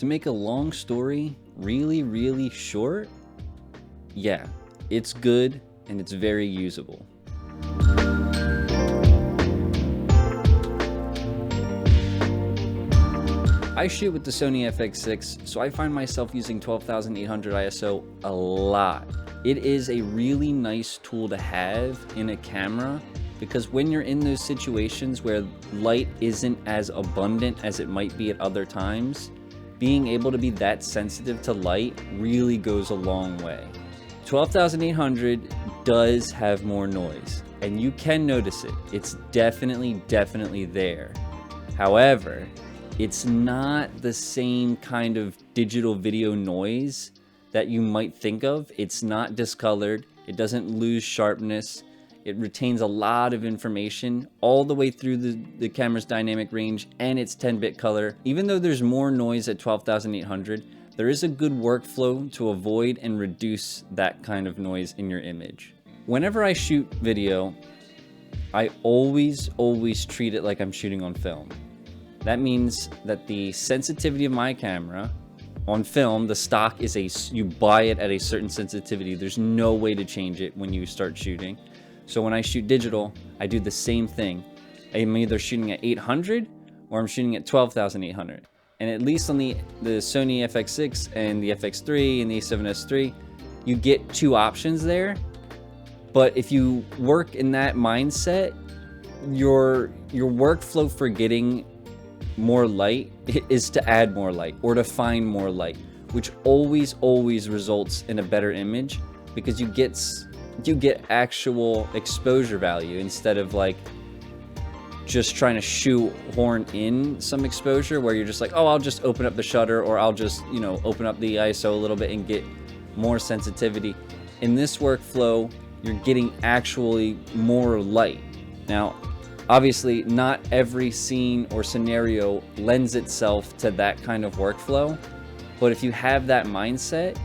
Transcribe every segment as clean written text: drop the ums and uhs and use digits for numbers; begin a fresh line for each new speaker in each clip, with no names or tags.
make a long story really, really short, yeah, it's good and it's very usable. I shoot with the Sony FX6, so I find myself using 12,800 ISO a lot. It is a really nice tool to have in a camera because when you're in those situations where light isn't as abundant as it might be at other times, being able to be that sensitive to light really goes a long way. 12,800 does have more noise, and you can notice it. It's definitely there. However, it's not the same kind of digital video noise that you might think of. It's not discolored. It doesn't lose sharpness. It retains a lot of information all the way through the camera's dynamic range and its 10-bit color. Even though there's more noise at 12,800, there is a good workflow to avoid and reduce that kind of noise in your image. Whenever I shoot video, I always treat it like I'm shooting on film. That means that the sensitivity of my camera on film, the stock is you buy it at a certain sensitivity. There's no way to change it when you start shooting. So when I shoot digital, I do the same thing. I'm either shooting at 800 or I'm shooting at 12,800. And at least on the Sony FX6 and the FX3 and the A7S III, you get two options there. But if you work in that mindset, your workflow for getting more light is to add more light or to find more light, which always results in a better image because you get actual exposure value instead of like just trying to shoehorn in some exposure where you're just like, oh, I'll just open up the shutter or I'll just, open up the ISO a little bit and get more sensitivity. In this workflow, you're getting actually more light. Now, obviously, not every scene or scenario lends itself to that kind of workflow, but if you have that mindset,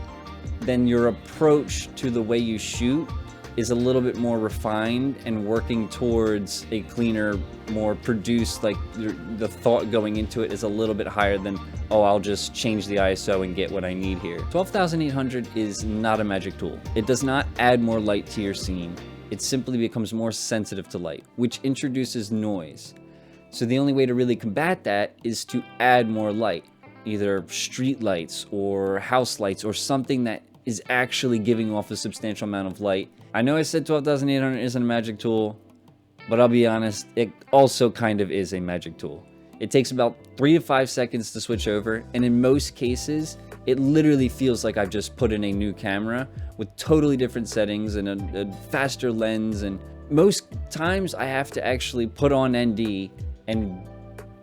then your approach to the way you shoot is a little bit more refined and working towards a cleaner, more produced, like the thought going into it is a little bit higher than, oh, I'll just change the ISO and get what I need here. 12,800 is not a magic tool. It does not add more light to your scene. It simply becomes more sensitive to light, which introduces noise. So the only way to really combat that is to add more light, either street lights or house lights or something that is actually giving off a substantial amount of light. I know I said 12,800 isn't a magic tool, but I'll be honest, it also kind of is a magic tool. It takes about 3 to 5 seconds to switch over, and in most cases, it literally feels like I've just put in a new camera with totally different settings and a faster lens, and most times I have to actually put on ND and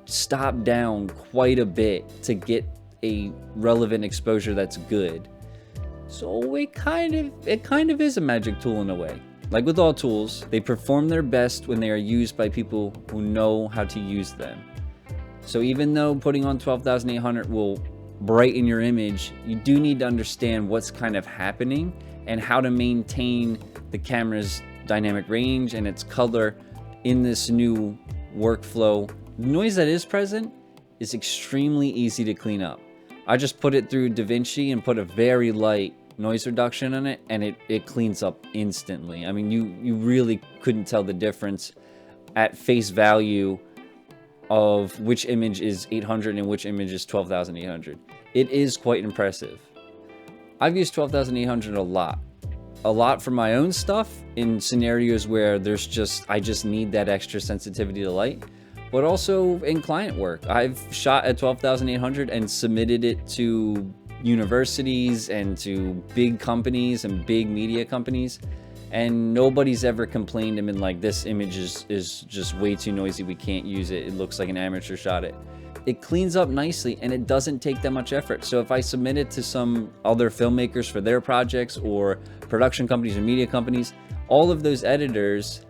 stop down quite a bit to get a relevant exposure that's good. So it kind of is a magic tool in a way. Like with all tools, they perform their best when they are used by people who know how to use them. So even though putting on 12,800 will brighten your image, you do need to understand what's kind of happening and how to maintain the camera's dynamic range and its color in this new workflow. The noise that is present is extremely easy to clean up. I just put it through DaVinci and put a very light noise reduction on it, and it cleans up instantly. I mean, you really couldn't tell the difference at face value of which image is 800 and which image is 12,800. It is quite impressive. I've used 12,800 a lot for my own stuff in scenarios where I just need that extra sensitivity to light, but also in client work. I've shot at 12,800 and submitted it to universities and to big companies and big media companies, and nobody's ever complained and been like, this image is just way too noisy, we can't use it, it looks like an amateur shot it. It cleans up nicely and it doesn't take that much effort. So if I submit it to some other filmmakers for their projects or production companies or media companies, all of those editors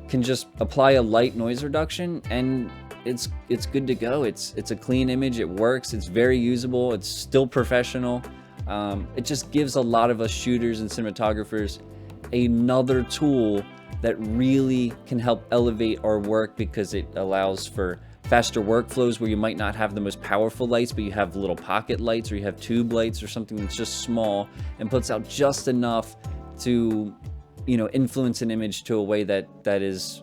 can just apply a light noise reduction and it's good to go. It's a clean image, it works, it's very usable, it's still professional. It just gives a lot of us shooters and cinematographers another tool that really can help elevate our work because it allows for faster workflows where you might not have the most powerful lights, but you have little pocket lights, or you have tube lights or something that's just small and puts out just enough to, you know, influence an image to a way that is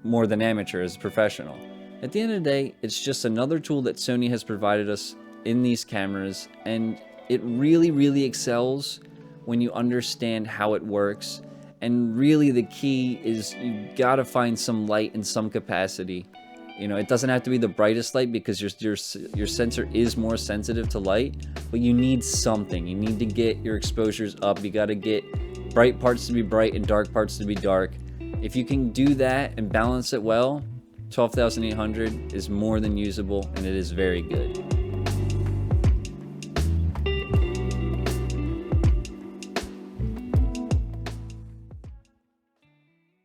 more than amateur, as professional. At the end of the day, it's just another tool that Sony has provided us in these cameras, and it really excels when you understand how it works. And really the key is you gotta find some light in some capacity. You know, it doesn't have to be the brightest light because your sensor is more sensitive to light, but you need something. You need to get your exposures up. You gotta get bright parts to be bright and dark parts to be dark. If you can do that and balance it well, 12,800 is more than usable, and it is very good.